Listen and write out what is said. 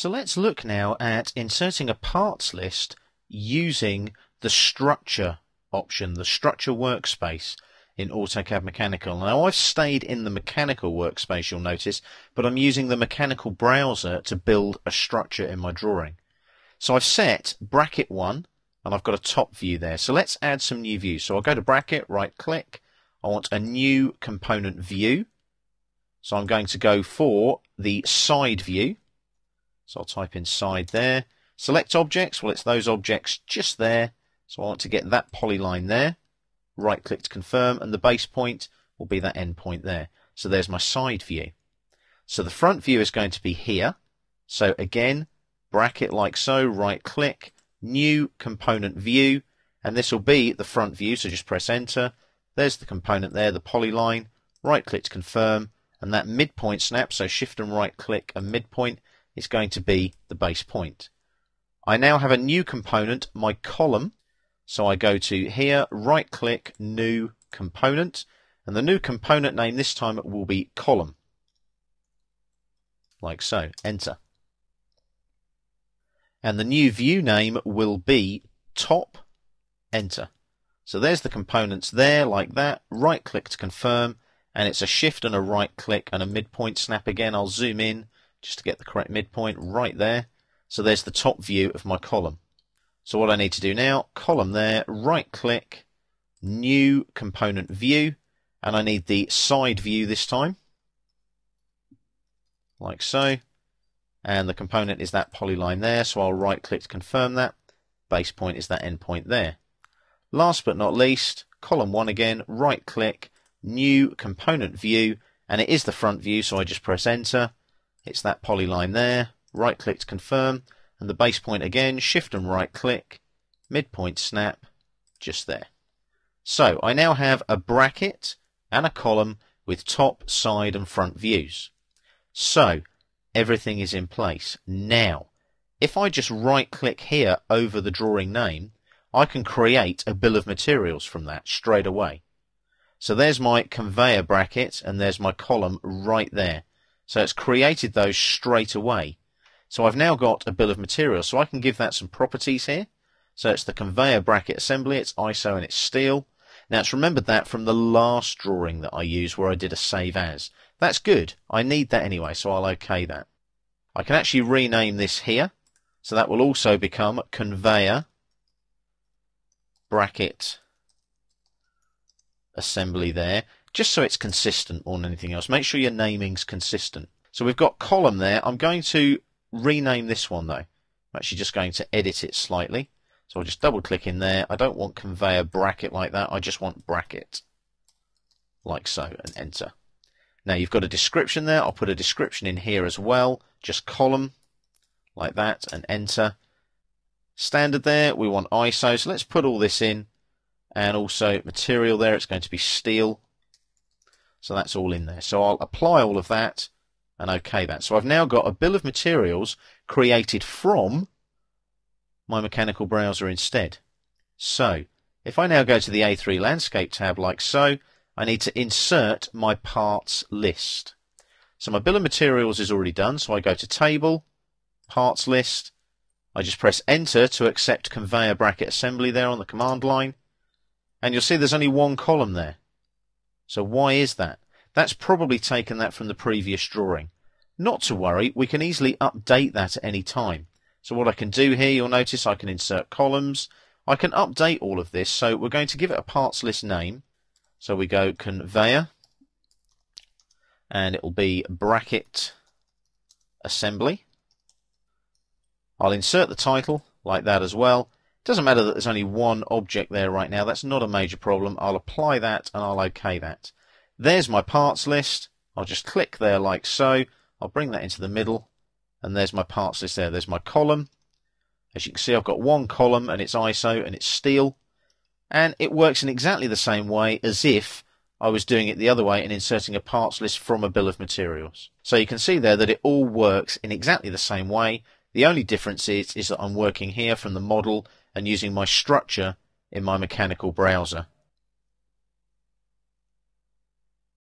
So let's look now at inserting a parts list using the structure option, the structure workspace in AutoCAD Mechanical. Now I've stayed in the mechanical workspace, you'll notice, but I'm using the mechanical browser to build a structure in my drawing. So I've set bracket 1 and I've got a top view there. So let's add some new views. So I'll go to bracket, right click. I want a new component view. So I'm going to go for the side view. So I'll type in side there. Select objects. Well, it's those objects just there. So I want to get that polyline there. Right click to confirm, and the base point will be that end point there. So there's my side view. So the front view is going to be here. So again, bracket like so, right click, new component view, and this will be the front view. So just press enter. There's the component there, the polyline. Right click to confirm, and that midpoint snap, so shift and right click and midpoint, is going to be the base point. I now have a new component, my column. So I go to here, right click, new component, and the new component name this time will be column. Like so, enter. And the new view name will be top, enter. So there's the components there, like that, right click to confirm, and it's a shift and a right click and a midpoint snap again. I'll zoom in just to get the correct midpoint right there. So there's the top view of my column. So what I need to do now, column there, right click, new component view, and I need the side view this time, like so, and the component is that polyline there, so I'll right click to confirm that, base point is that end point there. Last but not least, column 1 again, right click, new component view, and it is the front view, so I just press enter, it's that polyline there, right click to confirm, and the base point again, shift and right click, midpoint snap, just there. So I now have a bracket and a column with top, side and front views. So everything is in place. Now, if I just right click here over the drawing name, I can create a bill of materials from that straight away. So there's my conveyor bracket and there's my column right there. So it's created those straight away. So I've now got a bill of materials, so I can give that some properties here. So it's the conveyor bracket assembly, it's ISO and it's steel. Now it's remembered that from the last drawing that I used where I did a save as. That's good, I need that anyway, so I'll OK that. I can actually rename this here, so that will also become conveyor bracket assembly there, just so it's consistent more than anything else. Make sure your naming's consistent. So we've got column there. I'm going to rename this one though. I'm actually just going to edit it slightly. So I'll just double click in there. I don't want conveyor bracket like that. I just want bracket like so and enter. Now you've got a description there. I'll put a description in here as well. Just column like that and enter. Standard there. We want ISO. So let's put all this in, and also material there. It's going to be steel. So that's all in there. So I'll apply all of that and OK that. So I've now got a bill of materials created from my mechanical browser instead. So if I now go to the A3 landscape tab like so, I need to insert my parts list. So my bill of materials is already done, so I go to table, parts list, I just press enter to accept conveyor bracket assembly there on the command line, and you'll see there's only one column there. So why is that? That's probably taken that from the previous drawing. Not to worry, we can easily update that at any time. So what I can do here, you'll notice I can insert columns. I can update all of this, so we're going to give it a parts list name. So we go conveyor, and it will be bracket assembly. I'll insert the title like that as well. It doesn't matter that there's only one object there right now. That's not a major problem. I'll apply that and I'll OK that. There's my parts list. I'll just click there like so. I'll bring that into the middle, and there's my parts list there. There's my column. As you can see, I've got one column and it's ISO and it's steel, and it works in exactly the same way as if I was doing it the other way and inserting a parts list from a bill of materials. So you can see there that it all works in exactly the same way. The only difference is that I'm working here from the model and using my structure in my mechanical browser.